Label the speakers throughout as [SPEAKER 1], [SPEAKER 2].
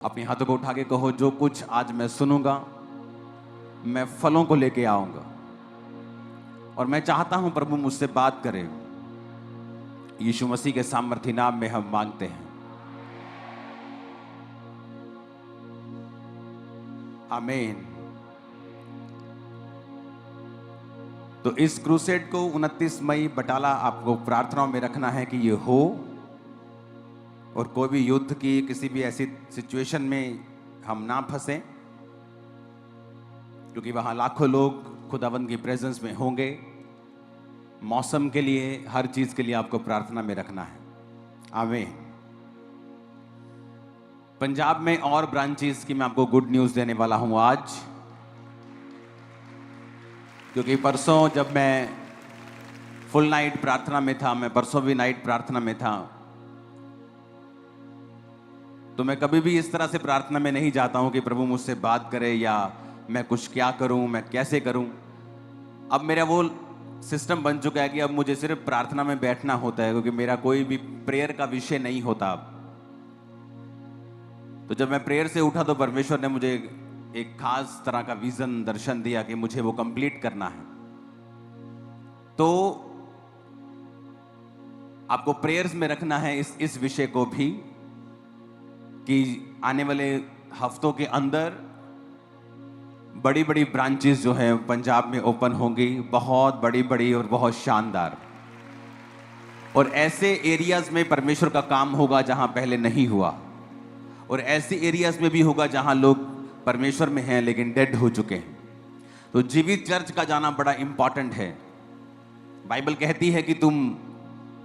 [SPEAKER 1] अपने हाथों को उठा के कहो, जो कुछ आज मैं सुनूंगा मैं फलों को लेके आऊंगा। और मैं चाहता हूं प्रभु मुझसे बात करें। यीशु मसीह के सामर्थी नाम में हम मांगते हैं, आमीन। तो इस क्रूसेड को 29 मई बटाला आपको प्रार्थनाओं में रखना है कि ये हो, और कोई भी युद्ध की किसी भी ऐसी सिचुएशन में हम ना फंसे, क्योंकि वहां लाखों लोग खुदावंद की प्रेजेंस में होंगे। मौसम के लिए, हर चीज के लिए आपको प्रार्थना में रखना है, आमीन। पंजाब में और ब्रांचेस की मैं आपको गुड न्यूज देने वाला हूं आज, क्योंकि परसों जब मैं फुल नाइट प्रार्थना में था, मैं परसों भी नाइट प्रार्थना में था, तो मैं कभी भी इस तरह से प्रार्थना में नहीं जाता हूं कि प्रभु मुझसे बात करे या मैं कुछ क्या करूं, मैं कैसे करूं। अब मेरा वो सिस्टम बन चुका है कि अब मुझे सिर्फ प्रार्थना में बैठना होता है, क्योंकि मेरा कोई भी प्रेयर का विषय नहीं होता। तो जब मैं प्रेयर से उठा तो परमेश्वर ने मुझे एक खास तरह का विजन, दर्शन दिया कि मुझे वो कंप्लीट करना है। तो आपको प्रेयर्स में रखना है इस विषय को भी, कि आने वाले हफ्तों के अंदर बड़ी बड़ी ब्रांचेस जो हैं पंजाब में ओपन होंगी, बहुत बड़ी बड़ी और बहुत शानदार। और ऐसे एरियाज में परमेश्वर का काम होगा जहां पहले नहीं हुआ, और ऐसे एरियाज में भी होगा जहां लोग परमेश्वर में हैं लेकिन डेड हो चुके हैं। तो जीवित चर्च का जाना बड़ा इंपॉर्टेंट है। बाइबल कहती है कि तुम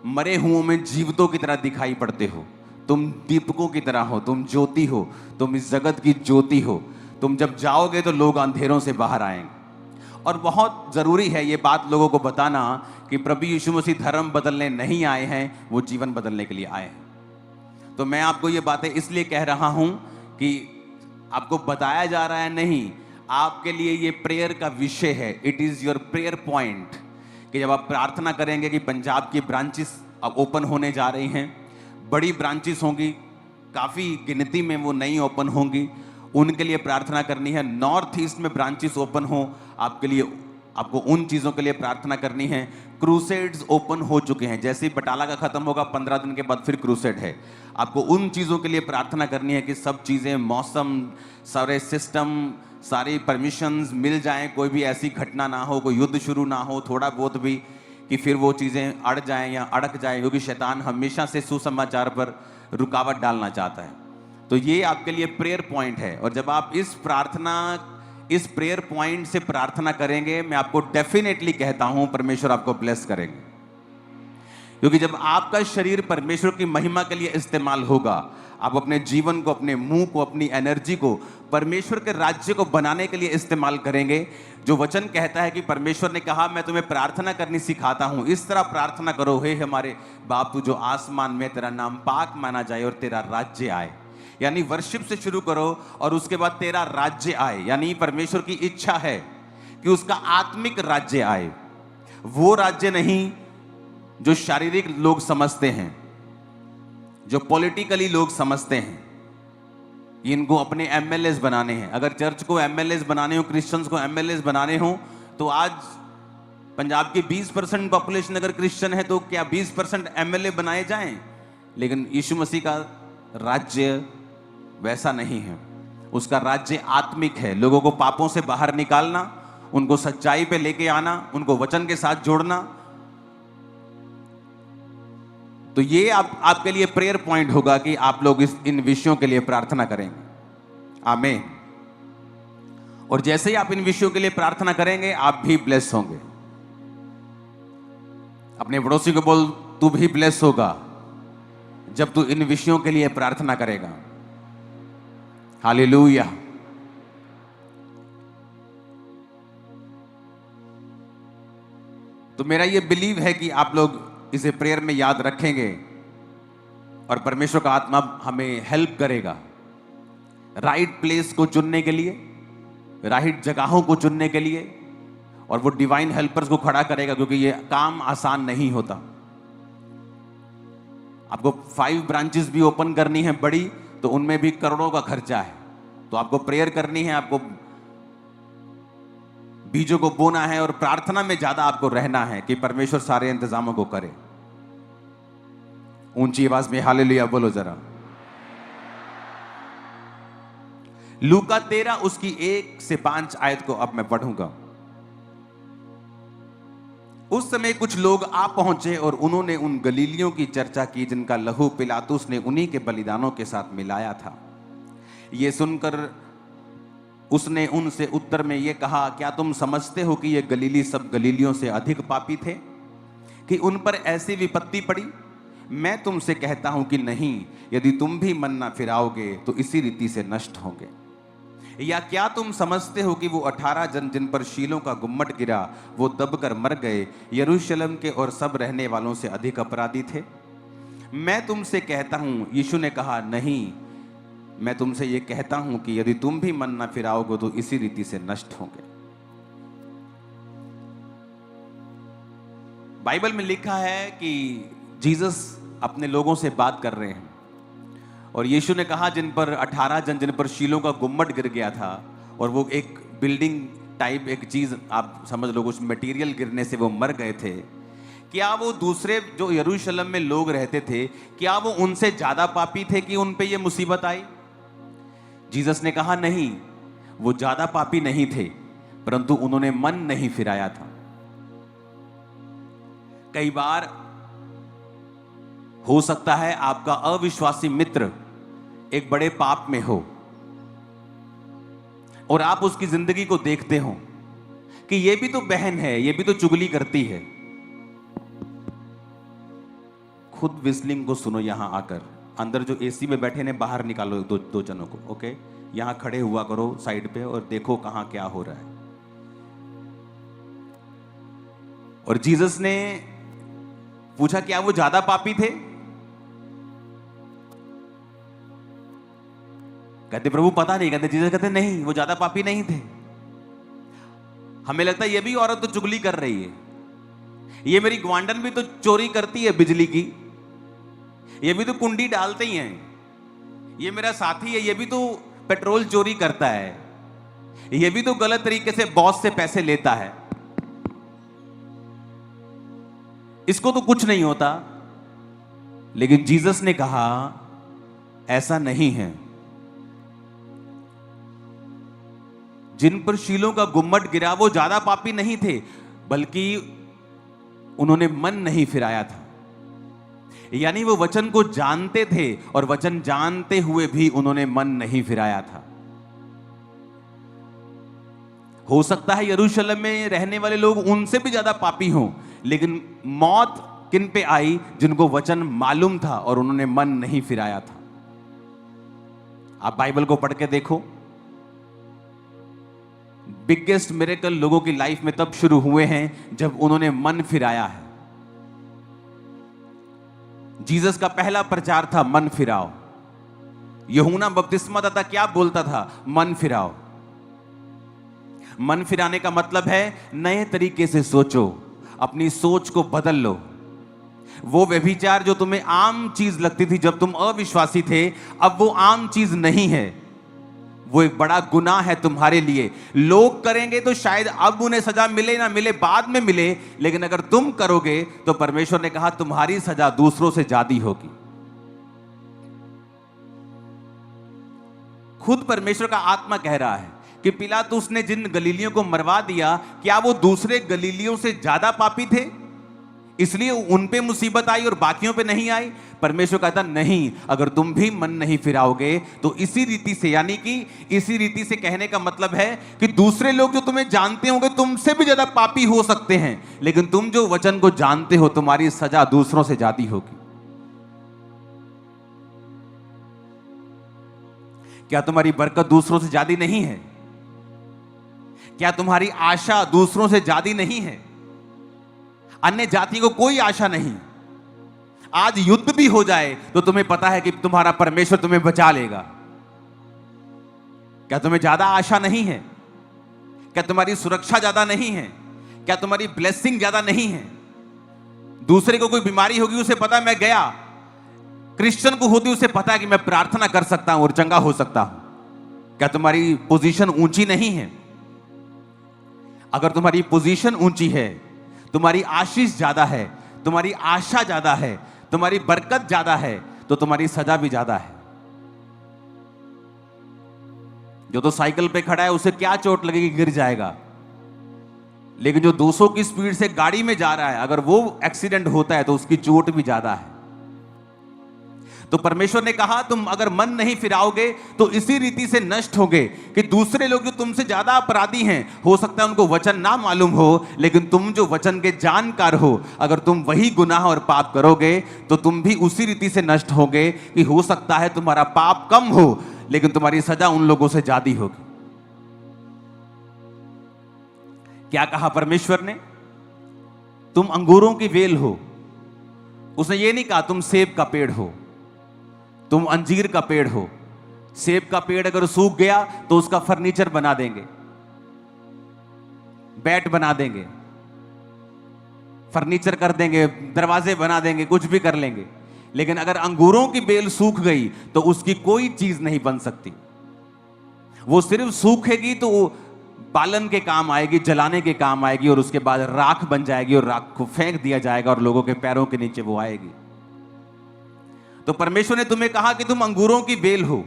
[SPEAKER 1] मरे हुओं में जीवितों की तरह दिखाई पड़ते हो, तुम दीपकों की तरह हो, तुम ज्योति हो, तुम इस जगत की ज्योति हो। तुम जब जाओगे तो लोग अंधेरों से बाहर आएंगे। और बहुत जरूरी है ये बात लोगों को बताना कि प्रभु यीशु मसीह धर्म बदलने नहीं आए हैं, वो जीवन बदलने के लिए आए हैं। तो मैं आपको ये बातें इसलिए कह रहा हूं कि आपको बताया जा रहा है नहीं, आपके लिए ये प्रेयर का विषय है। It is your prayer point, कि जब आप प्रार्थना करेंगे कि पंजाब की ब्रांचेस अब ओपन होने जा रही हैं, बड़ी ब्रांचेस होंगी, काफ़ी गिनती में वो नई ओपन होंगी, उनके लिए प्रार्थना करनी है। नॉर्थ ईस्ट में ब्रांचेस ओपन हो आपके लिए, आपको उन चीज़ों के लिए प्रार्थना करनी है। क्रूसेड्स ओपन हो चुके हैं, जैसे ही बटाला का खत्म होगा 15 दिन के बाद फिर क्रूसेड है। आपको उन चीज़ों के लिए प्रार्थना करनी है कि सब चीज़ें, मौसम, सारे सिस्टम, सारी परमिशंस मिल जाएं, कोई भी ऐसी घटना ना हो, कोई युद्ध शुरू ना हो थोड़ा बहुत भी, कि फिर वो चीज़ें अड़ जाएं या अड़क जाएं, क्योंकि शैतान हमेशा से सुसमाचार पर रुकावट डालना चाहता है। तो ये आपके लिए प्रेयर पॉइंट है। और जब आप इस प्रेयर पॉइंट से प्रार्थना करेंगे, मैं आपको डेफिनेटली कहता हूं परमेश्वर आपको ब्लेस करेंगे। क्योंकि जब आपका शरीर परमेश्वर की महिमा के लिए इस्तेमाल होगा, आप अपने जीवन को, अपने मुंह को, अपनी एनर्जी को परमेश्वर के राज्य को बनाने के लिए इस्तेमाल करेंगे। जो वचन कहता है कि परमेश्वर ने कहा मैं तुम्हें प्रार्थना करनी सिखाता हूं, इस तरह प्रार्थना करो, हे हमारे बाप तू जो आसमान में, तेरा नाम पाक माना जाए और तेरा राज्य आए। यानी वर्शिप से शुरू करो और उसके बाद तेरा राज्य आए, यानी परमेश्वर की इच्छा है कि उसका आत्मिक राज्य आए। वो राज्य नहीं जो शारीरिक लोग समझते हैं, जो पॉलिटिकली लोग समझते हैं, इनको अपने एमएलएस बनाने हैं। अगर चर्च को एमएलएस बनाने हो, क्रिश्चियंस को एमएलएस बनाने हो, तो आज पंजाब की 20% पॉपुलेशन अगर क्रिश्चियन है तो क्या 20% एमएलए बनाए जाएं? लेकिन यीशु मसीह का राज्य वैसा नहीं है। उसका राज्य आत्मिक है, लोगों को पापों से बाहर निकालना, उनको सच्चाई पे लेके आना, उनको वचन के साथ जोड़ना। तो ये आपके लिए प्रेयर पॉइंट होगा कि आप लोग इन विषयों के लिए प्रार्थना करेंगे, आमीन। और जैसे ही आप इन विषयों के लिए प्रार्थना करेंगे, आप भी ब्लेस होंगे। अपने पड़ोसी को बोल, तू भी ब्लेस होगा जब तू इन विषयों के लिए प्रार्थना करेगा। हालेलुया। तो मेरा ये बिलीव है कि आप लोग इसे प्रेयर में याद रखेंगे और परमेश्वर का आत्मा हमें हेल्प करेगा राइट प्लेस को चुनने के लिए, राइट जगहों को चुनने के लिए, और वो डिवाइन हेल्पर्स को खड़ा करेगा, क्योंकि ये काम आसान नहीं होता। आपको 5 ब्रांचेस भी ओपन करनी है बड़ी, तो उनमें भी करोड़ों का खर्चा है। तो आपको प्रेयर करनी है, आपको बीजों को बोना है और प्रार्थना में ज्यादा आपको रहना है कि परमेश्वर सारे इंतजामों को करे। ऊंची आवाज में हालेलुया बोलो जरा। लूका 13 उसकी 1 से 5 आयत को अब मैं पढ़ूंगा। उस समय कुछ लोग आ पहुंचे और उन्होंने उन गलीलियों की चर्चा की जिनका लहू पिलातुस ने उन्हीं के बलिदानों के साथ मिलाया था। ये सुनकर उसने उनसे उत्तर में ये कहा, क्या तुम समझते हो कि ये गलीली सब गलीलियों से अधिक पापी थे कि उन पर ऐसी विपत्ति पड़ी? मैं तुमसे कहता हूं कि नहीं, यदि तुम भी मन न फिराओगे तो इसी रीति से नष्ट होंगे। या क्या तुम समझते हो कि वो 18 जन जिन पर शीलों का गुम्मट गिरा वो दबकर मर गए, यरूशलेम के और सब रहने वालों से अधिक अपराधी थे? मैं तुमसे कहता हूं, यीशु ने कहा, नहीं, मैं तुमसे ये कहता हूं कि यदि तुम भी मन न फिराओगे तो इसी रीति से नष्ट होंगे। बाइबल में लिखा है कि जीसस अपने लोगों से बात कर रहे हैं और यीशु ने कहा जिन पर 18 जन जिन पर शीलों का गुम्मट गिर गया था, और वो एक बिल्डिंग टाइप एक चीज आप समझ लो, कुछ मटेरियल गिरने से वो मर गए थे। क्या वो दूसरे जो यरूशलेम में लोग रहते थे, क्या वो उनसे ज्यादा पापी थे कि उन पे ये मुसीबत आई? जीसस ने कहा नहीं, वो ज्यादा पापी नहीं थे, परंतु उन्होंने मन नहीं फिराया था। कई बार हो सकता है आपका अविश्वासी मित्र एक बड़े पाप में हो और आप उसकी जिंदगी को देखते हो कि ये भी तो बहन है, ये भी तो चुगली करती है। खुद विस्लिंग को सुनो। यहां आकर अंदर जो एसी में बैठे ने बाहर निकालो दो जनों को, ओके? यहां खड़े हुआ करो साइड पे और देखो कहां क्या हो रहा है। और जीसस ने पूछा क्या वो ज्यादा पापी थे? कहते प्रभु पता नहीं। कहते जीसस कहते नहीं, वो ज्यादा पापी नहीं थे। हमें लगता है ये भी औरत तो चुगली कर रही है, ये मेरी ग्वांडन भी तो चोरी करती है बिजली की, ये भी तो कुंडी डालते ही हैं, ये मेरा साथी है, ये भी तो पेट्रोल चोरी करता है, ये भी तो गलत तरीके से बॉस से पैसे लेता है, इसको तो कुछ नहीं होता। लेकिन जीसस ने कहा ऐसा नहीं है। जिन पर शीलों का गुम्मट गिरा वो ज्यादा पापी नहीं थे, बल्कि उन्होंने मन नहीं फिराया था। यानी वो वचन को जानते थे और वचन जानते हुए भी उन्होंने मन नहीं फिराया था। हो सकता है यरूशलेम में रहने वाले लोग उनसे भी ज्यादा पापी हों, लेकिन मौत किन पे आई? जिनको वचन मालूम था और उन्होंने मन नहीं फिराया था। आप बाइबल को पढ़ के देखो, बिगेस्ट मिरेकल लोगों की लाइफ में तब शुरू हुए हैं जब उन्होंने मन फिराया है। जीसस का पहला प्रचार था मन फिराओ। यूहन्ना बपतिस्मादाता क्या बोलता था? मन फिराओ। मन फिराने का मतलब है नए तरीके से सोचो, अपनी सोच को बदल लो। वो व्यभिचार जो तुम्हें आम चीज लगती थी जब तुम अविश्वासी थे, अब वो आम चीज नहीं है, वो एक बड़ा गुनाह है तुम्हारे लिए। लोग करेंगे तो शायद अब उन्हें सजा मिले ना मिले, बाद में मिले, लेकिन अगर तुम करोगे तो परमेश्वर ने कहा तुम्हारी सजा दूसरों से ज्यादा होगी। खुद परमेश्वर का आत्मा कह रहा है कि पिलातुस ने जिन गलीलियों को मरवा दिया, क्या वो दूसरे गलीलियों से ज्यादा पापी थे इसलिए उन पे मुसीबत आई और बाकियों पे नहीं आई? परमेश्वर कहता नहीं, अगर तुम भी मन नहीं फिराओगे तो इसी रीति से, यानी कि इसी रीति से कहने का मतलब है कि दूसरे लोग जो तुम्हें जानते होंगे तुमसे भी ज्यादा पापी हो सकते हैं, लेकिन तुम जो वचन को जानते हो तुम्हारी सजा दूसरों से ज्यादा होगी। क्या तुम्हारी बरकत दूसरों से ज्यादा नहीं है? क्या तुम्हारी आशा दूसरों से ज्यादा नहीं है? अन्य जाति को कोई आशा नहीं। आज युद्ध भी हो जाए तो तुम्हें पता है कि तुम्हारा परमेश्वर तुम्हें बचा लेगा। क्या तुम्हें ज्यादा आशा नहीं है? क्या तुम्हारी सुरक्षा ज्यादा नहीं है? क्या तुम्हारी ब्लेसिंग ज्यादा नहीं है? दूसरे को कोई बीमारी होगी, उसे पता मैं गया क्रिश्चियन को होती उसे पता है कि मैं प्रार्थना कर सकता हूं और चंगा हो सकता हूं। क्या तुम्हारी पोजीशन ऊंची नहीं है? अगर तुम्हारी पोजीशन ऊंची है, तुम्हारी आशीष ज्यादा है, तुम्हारी आशा ज्यादा है, तुम्हारी बरकत ज्यादा है, तो तुम्हारी सजा भी ज्यादा है। जो तो साइकिल पे खड़ा है उसे क्या चोट लगेगी, गिर जाएगा। लेकिन जो 200 की स्पीड से गाड़ी में जा रहा है, अगर वो एक्सीडेंट होता है तो उसकी चोट भी ज्यादा है। तो परमेश्वर ने कहा तुम अगर मन नहीं फिराओगे तो इसी रीति से नष्ट होगे कि दूसरे लोग जो तुमसे ज्यादा अपराधी हैं, हो सकता है उनको वचन ना मालूम हो, लेकिन तुम जो वचन के जानकार हो, अगर तुम वही गुनाह और पाप करोगे तो तुम भी उसी रीति से नष्ट होगे कि हो सकता है तुम्हारा पाप कम हो लेकिन तुम्हारी सजा उन लोगों से ज्यादा होगी। क्या कहा परमेश्वर ने? तुम अंगूरों की वेल हो। उसने ये नहीं कहा तुम सेब का पेड़ हो, तुम अंजीर का पेड़ हो। सेब का पेड़ अगर सूख गया तो उसका फर्नीचर बना देंगे, बैट बना देंगे, फर्नीचर कर देंगे, दरवाजे बना देंगे, कुछ भी कर लेंगे। लेकिन अगर अंगूरों की बेल सूख गई तो उसकी कोई चीज नहीं बन सकती। वो सिर्फ सूखेगी तो बालन के काम आएगी, जलाने के काम आएगी, और उसके बाद राख बन जाएगी और राख को फेंक दिया जाएगा और लोगों के पैरों के नीचे वो आएगी। तो परमेश्वर ने तुम्हें कहा कि तुम अंगूरों की बेल हो।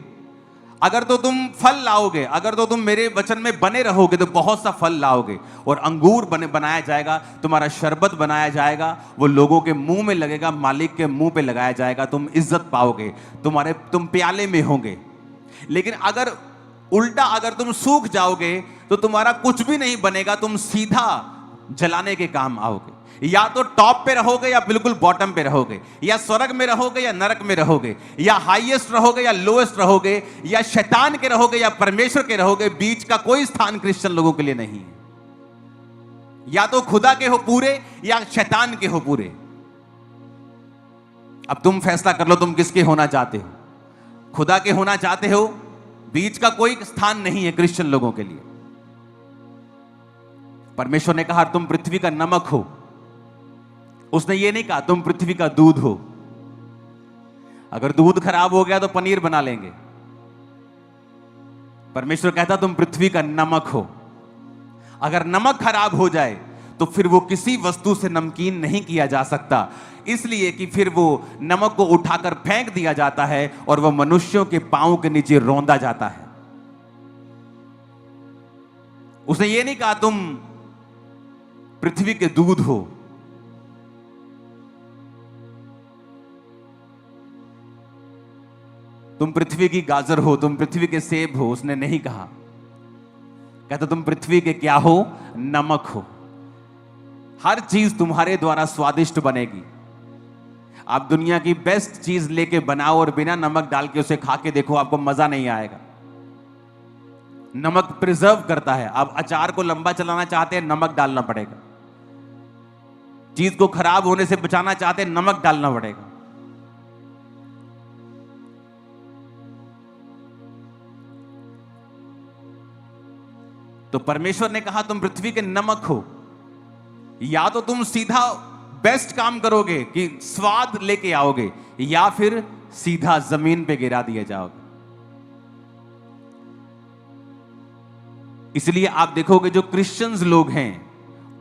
[SPEAKER 1] अगर तो तुम फल लाओगे, अगर तो तुम मेरे वचन में बने रहोगे तो बहुत सा फल लाओगे, और अंगूर बनाया जाएगा, तुम्हारा शरबत बनाया जाएगा, वो लोगों के मुंह में लगेगा, मालिक के मुंह पे लगाया जाएगा, तुम इज्जत पाओगे, तुम प्याले में होंगे। लेकिन अगर उल्टा, अगर तुम सूख जाओगे तो तुम्हारा कुछ भी नहीं बनेगा, तुम सीधा जलाने के काम आओगे। या तो टॉप पे रहोगे या बिल्कुल बॉटम पे रहोगे, या स्वर्ग में रहोगे या नरक में रहोगे, या हाईएस्ट रहोगे या लोएस्ट रहोगे, या शैतान के रहोगे या परमेश्वर के रहोगे। बीच का कोई स्थान क्रिश्चियन लोगों के लिए नहीं है। या तो खुदा के हो पूरे या शैतान के हो पूरे। अब तुम फैसला कर लो तुम किसके होना चाहते हो। खुदा के होना चाहते हो, बीच का कोई स्थान नहीं है क्रिश्चियन लोगों के लिए। परमेश्वर ने कहा तुम पृथ्वी का नमक हो। उसने ये नहीं कहा तुम पृथ्वी का दूध हो। अगर दूध खराब हो गया तो पनीर बना लेंगे। परमेश्वर कहता तुम पृथ्वी का नमक हो। अगर नमक खराब हो जाए तो फिर वो किसी वस्तु से नमकीन नहीं किया जा सकता, इसलिए कि फिर वो नमक को उठाकर फेंक दिया जाता है और वह मनुष्यों के पांव के नीचे रौंदा जाता है। उसने ये नहीं कहा तुम पृथ्वी के दूध हो। तुम पृथ्वी की गाजर हो, तुम पृथ्वी के सेब हो। उसने नहीं कहा। कहता तुम पृथ्वी के क्या हो? नमक हो। हर चीज तुम्हारे द्वारा स्वादिष्ट बनेगी। आप दुनिया की बेस्ट चीज लेके बनाओ और बिना नमक डाल के उसे खा के देखो, आपको मजा नहीं आएगा। नमक प्रिजर्व करता है। आप अचार को लंबा चलाना चाहते हैं, नमक डालना पड़ेगा। चीज को खराब होने से बचाना चाहते हैं, नमक डालना पड़ेगा। तो परमेश्वर ने कहा तुम पृथ्वी के नमक हो। या तो तुम सीधा बेस्ट काम करोगे कि स्वाद लेके आओगे, या फिर सीधा जमीन पे गिरा दिए जाओगे। इसलिए आप देखोगे जो क्रिश्चियंस लोग हैं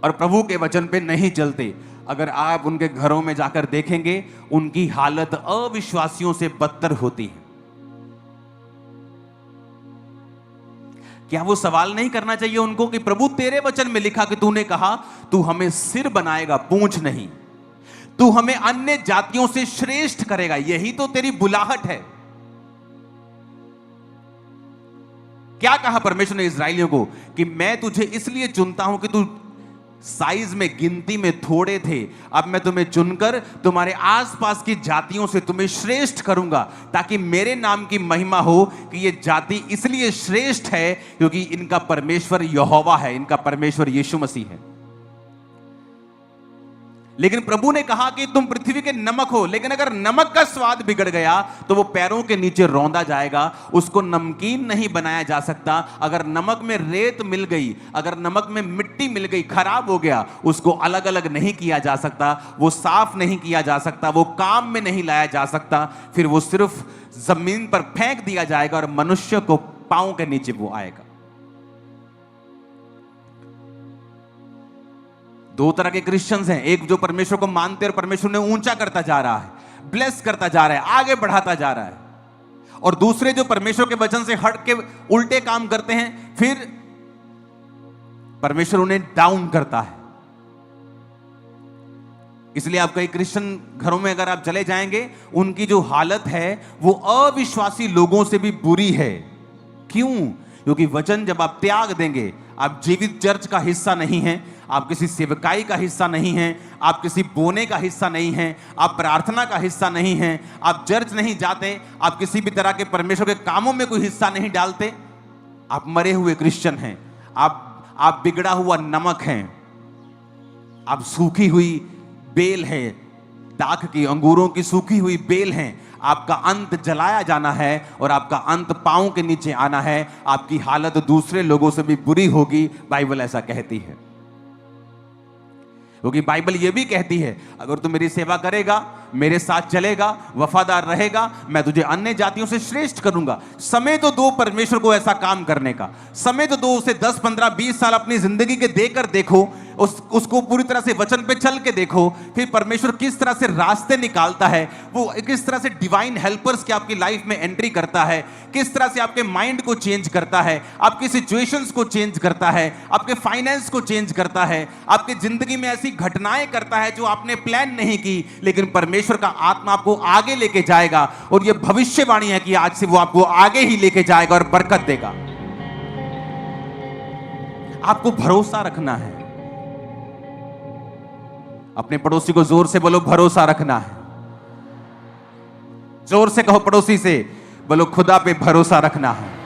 [SPEAKER 1] और प्रभु के वचन पे नहीं चलते, अगर आप उनके घरों में जाकर देखेंगे उनकी हालत अविश्वासियों से बदतर होती है। क्या वो सवाल नहीं करना चाहिए उनको कि प्रभु तेरे वचन में लिखा कि तूने कहा तू हमें सिर बनाएगा, पूंछ नहीं। तू हमें अन्य जातियों से श्रेष्ठ करेगा, यही तो तेरी बुलाहट है। क्या कहा परमेश्वर ने इस्राएलियों को कि मैं तुझे इसलिए चुनता हूं कि तू साइज में, गिनती में थोड़े थे, अब मैं तुम्हें चुनकर तुम्हारे आसपास की जातियों से तुम्हें श्रेष्ठ करूंगा, ताकि मेरे नाम की महिमा हो कि ये जाति इसलिए श्रेष्ठ है क्योंकि इनका परमेश्वर यहोवा है, इनका परमेश्वर यीशु मसीह है। लेकिन प्रभु ने कहा कि तुम पृथ्वी के नमक हो, लेकिन अगर नमक का स्वाद बिगड़ गया तो वो पैरों के नीचे रौंदा जाएगा, उसको नमकीन नहीं बनाया जा सकता। अगर नमक में रेत मिल गई, अगर नमक में मिट्टी मिल गई, खराब हो गया, उसको अलग अलग नहीं किया जा सकता, वो साफ नहीं किया जा सकता, वो काम में नहीं लाया जा सकता, फिर वो सिर्फ जमीन पर फेंक दिया जाएगा और मनुष्य को पांव के नीचे वो आएगा। दो तरह के क्रिश्चियंस हैं, एक जो परमेश्वर को मानते हैं और परमेश्वर ने ऊंचा करता जा रहा है, ब्लेस करता जा रहा है, आगे बढ़ाता जा रहा है, और दूसरे जो परमेश्वर के वचन से हट के उल्टे काम करते हैं, फिर परमेश्वर उन्हें डाउन करता है। इसलिए आप कई क्रिश्चियन घरों में अगर आप चले जाएंगे, उनकी जो हालत है वो अविश्वासी लोगों से भी बुरी है। क्यों? क्योंकि वचन जब आप त्याग देंगे, आप जीवित चर्च का हिस्सा नहीं हैं, आप किसी सेवकाई का हिस्सा नहीं हैं, आप किसी बोने का हिस्सा नहीं हैं, आप प्रार्थना का हिस्सा नहीं हैं, आप चर्च नहीं जाते, आप किसी भी तरह के परमेश्वर के कामों में कोई हिस्सा नहीं डालते, आप मरे हुए क्रिश्चियन हैं, आप बिगड़ा हुआ नमक हैं, आप सूखी हुई बेल है, दाख की, अंगूरों की सूखी हुई बेल हैं। आपका अंत जलाया जाना है और आपका अंत पांव के नीचे आना है। आपकी हालत दूसरे लोगों से भी बुरी होगी, बाइबल ऐसा कहती है। क्योंकि बाइबल यह भी कहती है, अगर तू मेरी सेवा करेगा, मेरे साथ चलेगा, वफादार रहेगा, मैं तुझे अन्य जातियों से श्रेष्ठ करूंगा। समय तो दो परमेश्वर को ऐसा काम करने का, समय तो दो उसे 10, 15, 20 साल अपनी जिंदगी के देकर देखो, उसको पूरी तरह से वचन पे चल के देखो, फिर परमेश्वर किस तरह से रास्ते निकालता है, वो किस तरह से डिवाइन हेल्पर्स की आपकी लाइफ में एंट्री करता है, किस तरह से आपके माइंड को चेंज करता है, आपकी सिचुएशंस को चेंज करता है, आपके फाइनेंस को चेंज करता है, आपकी जिंदगी में ऐसी घटनाएं करता है जो आपने प्लान नहीं की, लेकिन परमेश्वर का आत्मा आपको आगे लेके जाएगा। और यह भविष्यवाणी है कि आज से वो आपको आगे ही लेके जाएगा और बरकत देगा। आपको भरोसा रखना है। अपने पड़ोसी को जोर से बोलो, भरोसा रखना है। जोर से कहो पड़ोसी से, बोलो खुदा पे भरोसा रखना है।